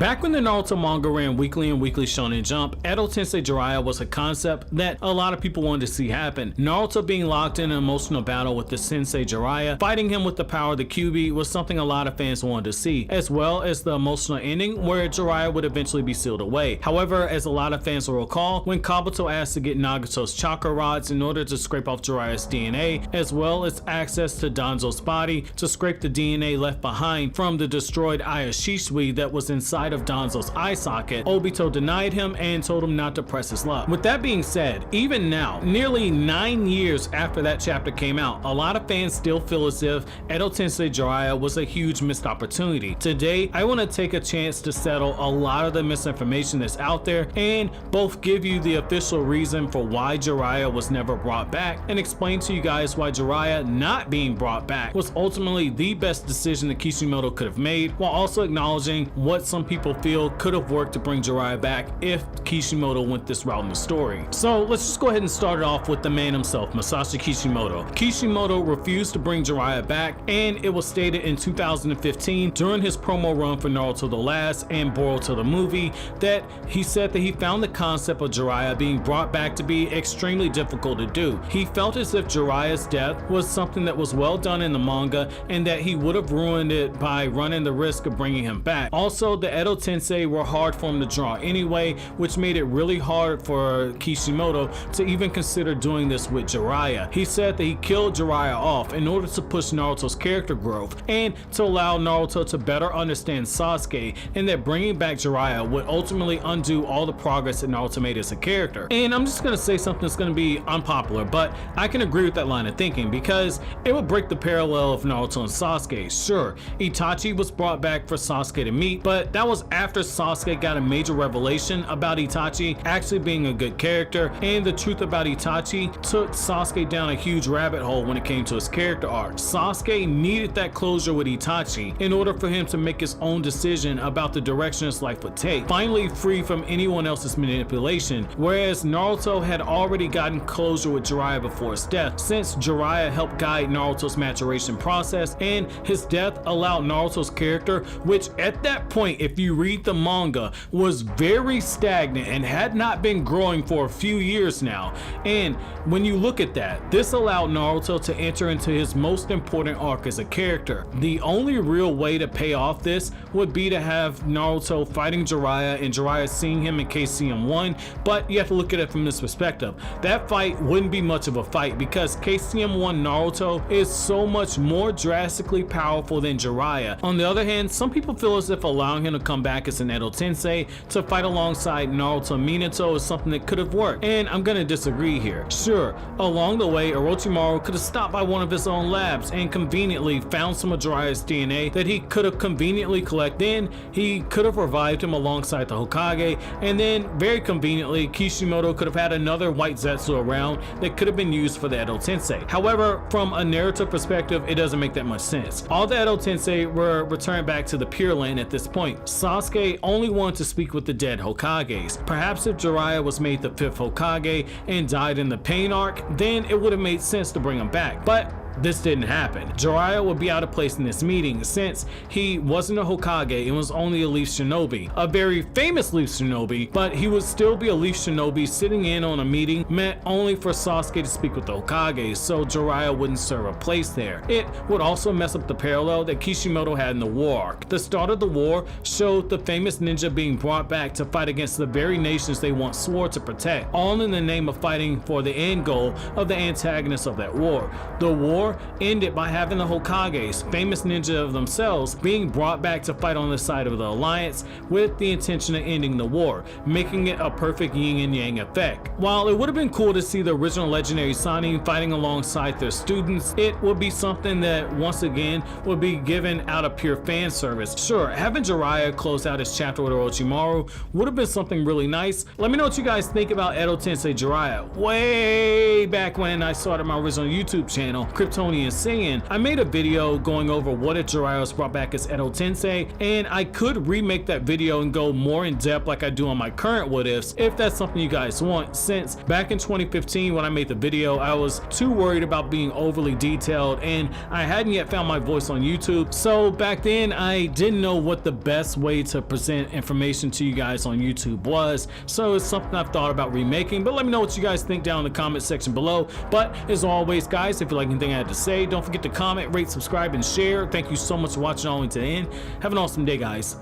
Back when the Naruto manga ran weekly in Weekly Shonen Jump, Edo Tensei Jiraiya was a concept that a lot of people wanted to see happen. Naruto being locked in an emotional battle with the Sensei Jiraiya, fighting him with the power of the Kyuubi was something a lot of fans wanted to see, as well as the emotional ending where Jiraiya would eventually be sealed away. However, as a lot of fans will recall, when Kabuto asked to get Nagato's chakra rods in order to scrape off Jiraiya's DNA, as well as access to Danzo's body to scrape the DNA left behind from the destroyed eye of Shisui that was inside of Danzo's eye socket, Obito denied him and told him not to press his luck. With that being said, even now, nearly 9 years after that chapter came out, a lot of fans still feel as if Edo Tensei Jiraiya was a huge missed opportunity. Today, I want to take a chance to settle a lot of the misinformation that's out there and both give you the official reason for why Jiraiya was never brought back and explain to you guys why Jiraiya not being brought back was ultimately the best decision that Kishimoto could have made, while also acknowledging what some people feel could have worked to bring Jiraiya back if Kishimoto went this route in the story. So let's just go ahead and start it off with the man himself, Masashi Kishimoto. Kishimoto refused to bring Jiraiya back, and it was stated in 2015 during his promo run for Naruto the Last and Boruto the movie that he said that he found the concept of Jiraiya being brought back to be extremely difficult to do. He felt as if Jiraiya's death was something that was well done in the manga and that he would have ruined it by running the risk of bringing him back. Also, the Edo Tensei were hard for him to draw anyway, which made it really hard for Kishimoto to even consider doing this with Jiraiya. He said that he killed Jiraiya off in order to push Naruto's character growth and to allow Naruto to better understand Sasuke, and that bringing back Jiraiya would ultimately undo all the progress that Naruto made as a character. And I'm just gonna say something that's gonna be unpopular, but I can agree with that line of thinking because it would break the parallel of Naruto and Sasuke. Sure, Itachi was brought back for Sasuke to meet, but that was after Sasuke got a major revelation about Itachi actually being a good character, and the truth about Itachi took Sasuke down a huge rabbit hole when it came to his character arc. Sasuke needed that closure with Itachi in order for him to make his own decision about the direction his life would take, finally free from anyone else's manipulation, whereas Naruto had already gotten closure with Jiraiya before his death, since Jiraiya helped guide Naruto's maturation process, and his death allowed Naruto's character, which at that point, if you read the manga, was very stagnant and had not been growing for a few years now. And when you look at that, this allowed Naruto to enter into his most important arc as a character. The only real way to pay off this would be to have Naruto fighting Jiraiya and Jiraiya seeing him in KCM 1, but you have to look at it from this perspective. That fight wouldn't be much of a fight because KCM 1 Naruto is so much more drastically powerful than Jiraiya. On the other hand, some people feel as if allowing him to come back as an Edo Tensei to fight alongside Naruto and Minato is something that could have worked, and I'm gonna disagree here. Sure, along the way, Orochimaru could have stopped by one of his own labs and conveniently found some of Jiraiya's DNA that he could have conveniently collected. Then he could have revived him alongside the Hokage, and then very conveniently Kishimoto could have had another white Zetsu around that could have been used for the Edo Tensei. However, from a narrative perspective, it doesn't make that much sense. All the Edo Tensei were returned back to the Pure Land at this point. Sasuke only wanted to speak with the dead Hokages. Perhaps if Jiraiya was made the 5th Hokage and died in the Pain arc, then it would have made sense to bring him back. But this didn't happen. Jiraiya would be out of place in this meeting since he wasn't a Hokage and was only a Leaf Shinobi. A very famous Leaf Shinobi, but he would still be a Leaf Shinobi sitting in on a meeting meant only for Sasuke to speak with the Hokages, so Jiraiya wouldn't serve a place there. It would also mess up the parallel that Kishimoto had in the war arc. The start of the war showed the famous ninja being brought back to fight against the very nations they once swore to protect, all in the name of fighting for the end goal of the antagonist of that war. The war ended by having the Hokages, famous ninja of themselves, being brought back to fight on the side of the alliance with the intention of ending the war, making it a perfect yin and yang effect. While it would have been cool to see the original legendary Sannin fighting alongside their students, it would be something that once again would be given out of pure fan service. Sure, having Jiraiya close out his chapter with Orochimaru would have been something really nice. Let me know what you guys think about Edo Tensei Jiraiya. Way back when I started my original YouTube channel, Kryptonian Saiyan, I made a video going over what if Jiraiya was brought back as Edo Tensei, and I could remake that video and go more in depth like I do on my current what ifs if that's something you guys want, since back in 2015 when I made the video I was too worried about being overly detailed and I hadn't yet found my voice on YouTube. So back then I didn't know what the best way to present information to you guys on YouTube was, so it's something I've thought about remaking. But let me know what you guys think down in the comment section below. But as always guys, if you like anything I had to say, don't forget to comment, rate, subscribe, and share. Thank you so much for watching all the way to the end. Have an awesome day guys.